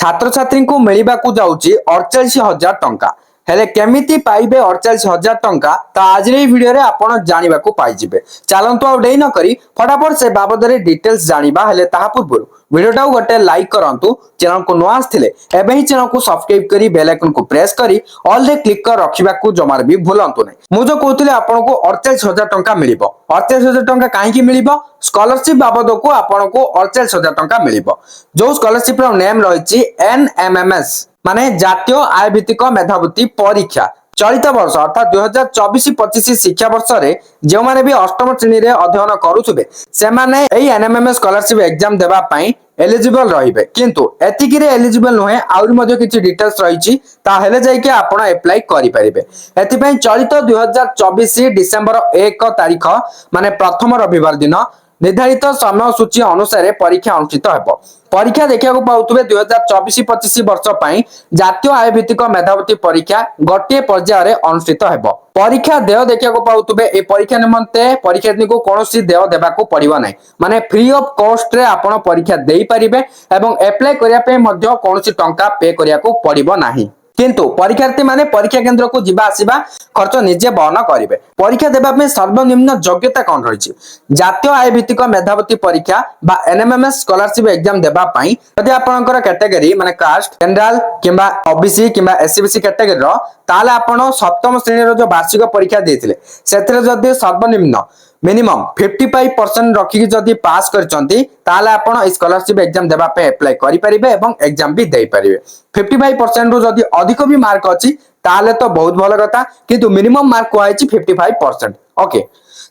छात्र छात्री को मिलवा जाऊँगी 48,000 टंका हेले केमिति पाइबे 48,000 टंका तो आज वीडियो रे आपण जानिबा को पाइजिबे। चलंतु आ डेई न करी फटाफट से बाबद रे डिटेल्स जानिबा हेले ताहा पूर्व वीडियोटा गोटे लाइक करंतु, चैनल को नुआ आस्थिले एबे ही चैनल को सब्सक्राइब करी बेल आइकन को प्रेस करी ऑल दे क्लिक कर रखिबा को जमार भी भूलंतु नै। मु जो कहतले आपण को 48,000 टंका मिलिबो। 48,000 टंका काहे की मिलिबो? स्कॉलरशिप बाबद को आपण को 48,000 टंका मिलिबो। जो स्कॉलरशिप रो नेम रहिछि एनएमएमएस माने जातीय आय भित्तिक मेधावृत्ति परीक्षा। चलित वर्ष अर्थात 2024-25 शिक्षा वर्ष रे जो माने भी अष्टम श्रेणी रे अध्ययन करूथबे से माने एई एनएमएमएस स्कॉलरशिप एग्जाम देबा पई एलिजिबल रहिबे। किंतु एतिकी रे एलिजिबल नहे आउर मध्ये किछि डिटेल्स रहिछि ता हेले जाय के आपण अप्लाई करि परिबे। एति पई चलित 2024 डिसेंबर 1 तारिख माने प्रथम रविवार दिन निर्धारित समय सूची अनुसार परीक्षा अनुष्ठित हेबो। परीक्षा देखिया को पाउतबे 2024-25 वर्ष पई जातीय आय भित्तिक मेधावृत्ति परीक्षा गोटे पर्याय रे अनुष्ठित हेबो। परीक्षा देय देखिया को पाउतबे ए परीक्षा निमंते परीक्षार्थी को कोनोसी देय देबा को पड़िबो नै माने फ्री ऑफ कॉस्ट रे आपण परीक्षा देई परिबे एवं अप्लाई करिया पे मध्ये कोनोसी टंका पे करिया को पड़िबो नाही। किंतु परीक्षार्थी माने परीक्षा केंद्र को जिबा आसीबा खर्च निजे बहन करिवे। परीक्षा देबा में सर्वनिम्न योग्यता कोन रहिछि? जातीय आय भित्तिक मेधावृत्ति परीक्षा बा एनएमएमएस स्कॉलरशिप एग्जाम देबा पई यदि आपनकर कैटेगरी माने कास्ट जनरल किबा ओबीसी किबा एससीबीसी कैटेगरी रो ताले आपण सप्तम श्रेणी रो जो वार्षिक परीक्षा देथिले सेतरे जदि सर्वनिम्न मिनिमम 55% रखी जदि पास करचंती ताले आपण स्कॉलरशिप एग्जाम देबा पे अप्लाई करि परिबे एवं एग्जाम भी देई परिबे। 55% रो जदि अधिक भी मार्क अछि ताले तो बहुत भलो कथा, किंतु मिनिमम मार्क को आइछि 55%। ओके,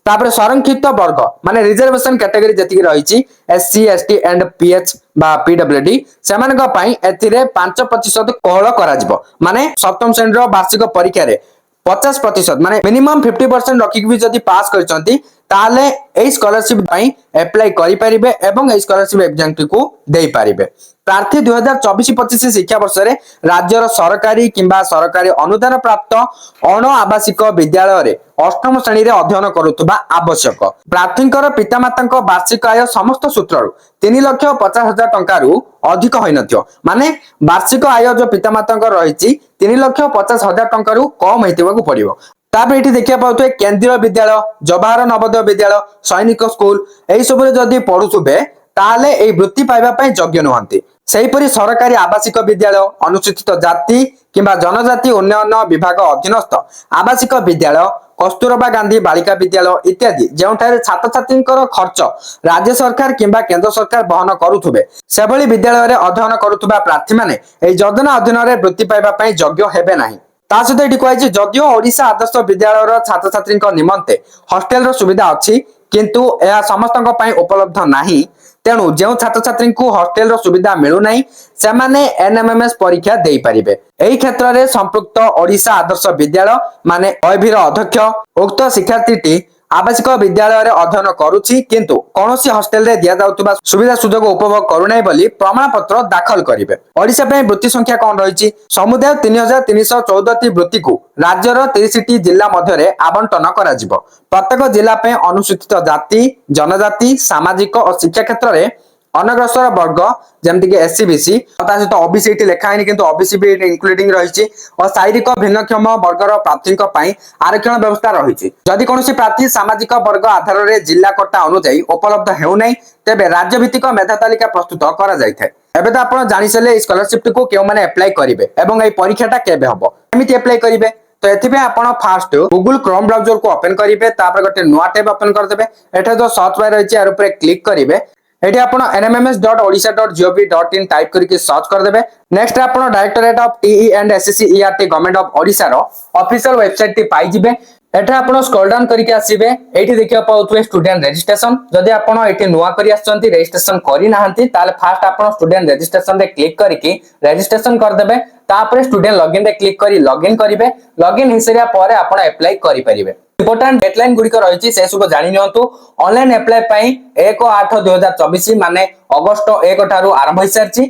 तापर संरक्षित वर्ग माने रिजर्वेशन कैटेगरी जति रहिछि एससी एसटी एंड पीएच बा पीडब्ल्यूडी सेमानक पई एथिरे 5% कोहळ करा जिवो। माने सप्तम श्रेणी रो वार्षिक परीक्षा रे 50% माने मिनिमम 50% रखिक भी जदि पास करचंती ताले ए स्कॉलरशिप पई अप्लाई करि परिबे एवं ए स्कॉलरशिप एग्जाम को देई परिबे। प्रार्थी 2024-25 शिक्षा वर्ष रे राज्यर सरकारी किंबा सरकारी अनुदान प्राप्त अण आवासिक विद्यालय रे अष्टम श्रेणी रे अध्ययन करुथबा आवश्यक। प्रार्थींकर पितामातांक वार्षिक आय समस्त सूत्ररु 3,50,000 टंका रु अधिक होई नथियो। माने वार्षिक आय जो पितामातांक रहिछि 3,50,000 टंका रु कम हेतिबा को पड़िबो। तापर एठी देखिया पाउथो केंद्रीय विद्यालय जवाहर नवोदय विद्यालय सैनिक स्कूल एई सब रे जदी पढुथुबे ताले एई वृत्ति पाइबा पई योग्य नहंती। सेहीपरि सरकारी आवासिक विद्यालय अनुसूचित जाति किंबा जनजाति उन्नयन विभाग अधीनस्थ आवासिक विद्यालय कस्तूरबा गांधी बालिका विद्यालय इत्यादि जेउठारे छात्र छात्रींकर खर्च राज्य सरकार किंबा केंद्र सरकार बहन करुथुबे सेभली विद्यालय रे अध्ययन करुथुबा प्रार्थी माने एई योजना अधीन रे वृत्ति पाइबा पई योग्य हेबे नाही। ता सहित एठी कहै जदिओ ओडिशा आदर्श विद्यालय छात्र छात्री निमंते हॉस्टेल सुविधा अच्छी किंतु यह समस्तक पई उपलब्ध नाही। तेणु जो छात्र छात्री को हॉस्टेल सुविधा मिलू नाही से माने एनएमएमएस परीक्षा देई परिबे। एही क्षेत्र रे संपृक्त ओडिशा आदर्श विद्यालय माने ओएभी अध्यक्ष उक्त शिक्षार्थी आवासिक विद्यालय रे अध्ययन करूछि किंतु कोनोसी हॉस्टेल रे दिया जाउतबा सुविधा सुजोग उपभोग करू नै बोली प्रमाण पत्र दाखल करिवे। ओडिशा पे वृत्ति संख्या कोन रहिछि? समुदाय 3,314 टी वृत्ति को राज्यर 30 टी जिल्ला मध्य रे आवंटन करा जिवो। प्रत्येक जिल्ला पे अनुसूचित जाति जनजाति सामाजिक और शिक्षा क्षेत्र रे अनग्रसर वर्ग जेमति के एससीबीसी ता सहित ओबीसी टी लेखा हैनी किंतु ओबीसी भी इंक्लूडिंग रहिछि और शारीरिक भिन्नक्षम वर्गर प्रार्थीक पई आरक्षण व्यवस्था रहिछि। जदि कोनोसी प्रार्थी सामाजिक वर्ग आधार रे जिल्ला कोटा अनुसार उपलब्ध हेउ नै तेबे राज्य भित्तिक मेधा तालिका प्रस्तुत करा जायथाय। एबे त आपण जानि सले स्कॉलरशिप को केउ माने अप्लाई करिवे एवं ए परीक्षाटा केबे हबो केमिति अप्लाई करिवे। तो एथिबे आपण फास्ट गूगल क्रोम ब्राउजर को ओपन करिवे तापर गोटे नुवा टैब ओपन कर देबे। एठा जो सर्च बार रहिछि यार ऊपर क्लिक करिवे। एठी आपण nmms.odisha.gov.in टाइप करके सर्च कर देबे। नेक्स्ट आपण directorate of TE and SSC government of Odisha रो ऑफिशियल वेबसाइट टी पाई जिवे। एठा आपण स्क्रॉल डाउन करके आसीबे। एठी देखिया पाउथवे स्टूडेंट रजिस्ट्रेशन। जदि आपण एठी नुवा करी आछंती रजिस्ट्रेशन करी नाहंती ताले फास्ट आपण स्टूडेंट रजिस्ट्रेशन रे क्लिक करके रजिस्ट्रेशन कर देबे। तापर स्टूडेंट लॉगिन रे क्लिक करी लॉगिन करिवे। लॉगिन हिसरिया परे आपण अप्लाई करि परिबे। इंपोर्टेंट डेडलाइन गुडी रहिछि से सब जानि नियंतु। ऑनलाइन अप्लाई पई 1/8/2024 माने अगस्त 1 ठारू आरंभ होई सरछि।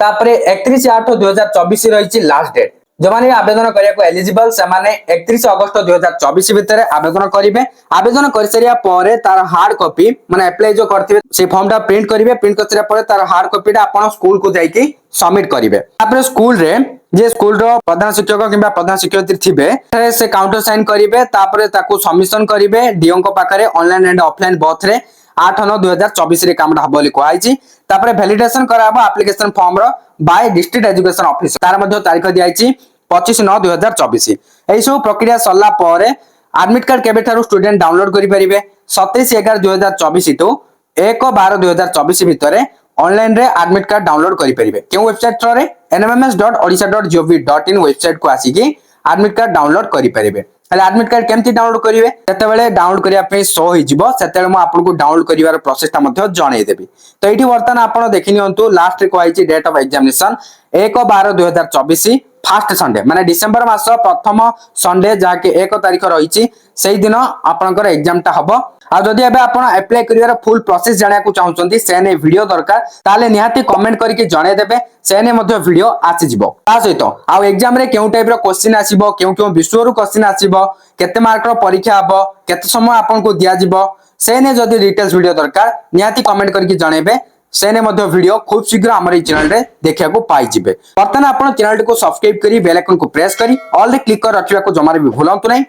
तापरे 31/8/2024 रहिछि लास्ट डेट। जो माने आवेदन करिया को एलिजिबल से माने 31 अगस्त 2024 भितर आवेदन करिवे। आवेदन कर सरिया परे तार हार्ड कॉपी माने अप्लाई जो करथिबे से फॉर्म टा प्रिंट करिवे। प्रिंट कर सरिया परे तार हार्ड कॉपी टा आपण स्कूल को जाईकी सबमिट करिवे। तापर स्कूल रे जे स्कूल रो प्रधान शिक्षक किबा प्रधान शिक्षयित्री थिबे से काउंटर साइन करिवे। तापर ताको सबमिशन करिवे डीओ को पाखरे ऑनलाइन एंड ऑफलाइन बोथ रे 8/9/2024 रे कामडा हबो लिखो आइची। तापर वैलिडेशन कराबो एप्लीकेशन फॉर्म रो बाय डिस्ट्रिक्ट एजुकेशन ऑफिसर तार मध्ये तारीख दियाइची 25/9/2024। एई सब प्रक्रिया सरला परे एडमिट कार्ड केबे थारु स्टूडेंट डाउनलोड करि परिबे 27/11/2024 टू 1/12/2024 भितर ऑनलाइन रे एडमिट कार्ड डाउनलोड करि परिबे। केउ वेबसाइट रे nmms.odisha.gov.in वेबसाइट को आसी कि एडमिट कार्ड डाउनलोड करि परिबे। एडमिट कार्ड केमती डाउनलोड करिवे सेतेबेले डाउनलोड करिया पे शो होई जिवो सेतेबेले म आपनको डाउनलोड करिवार प्रोसेस ता मध्ये जणै देबी। तो एठी वर्तमान आपण देखि नियंतु लास्ट रे को आइची date of examination 1/12/2024 first Sunday माने डिसेंबर मास प्रथम संडे जाके 1 तारिख रहिची सेही दिन आपनकर एग्जाम ता हबो। आ जदि एबे आपण अप्लाई करिवार फुल प्रोसेस जानिया को चाहउचंती सेने वीडियो दरकार ताले निहाती कमेंट करके जणे देबे सेने मध्ये वीडियो आसी जिवो। ता सहित आ एग्जाम रे केउ टाइप रो क्वेश्चन आसीबो केउ विषय रो क्वेश्चन आसीबो केते मार्क रो परीक्षा हबो केते समय आपनको दिया जिवो सेने जदि डिटेल्स वीडियो दरकार निहाती कमेंट करके जणेबे सेने मध्ये वीडियो खूब शीघ्र हमर चैनल रे देखिया को पाई जिवे। वर्तमान आपण चैनल को सब्सक्राइब करी बेल आइकन को प्रेस करी ऑल रे क्लिक कर रखिया को जमारे भी भूलंतु नै।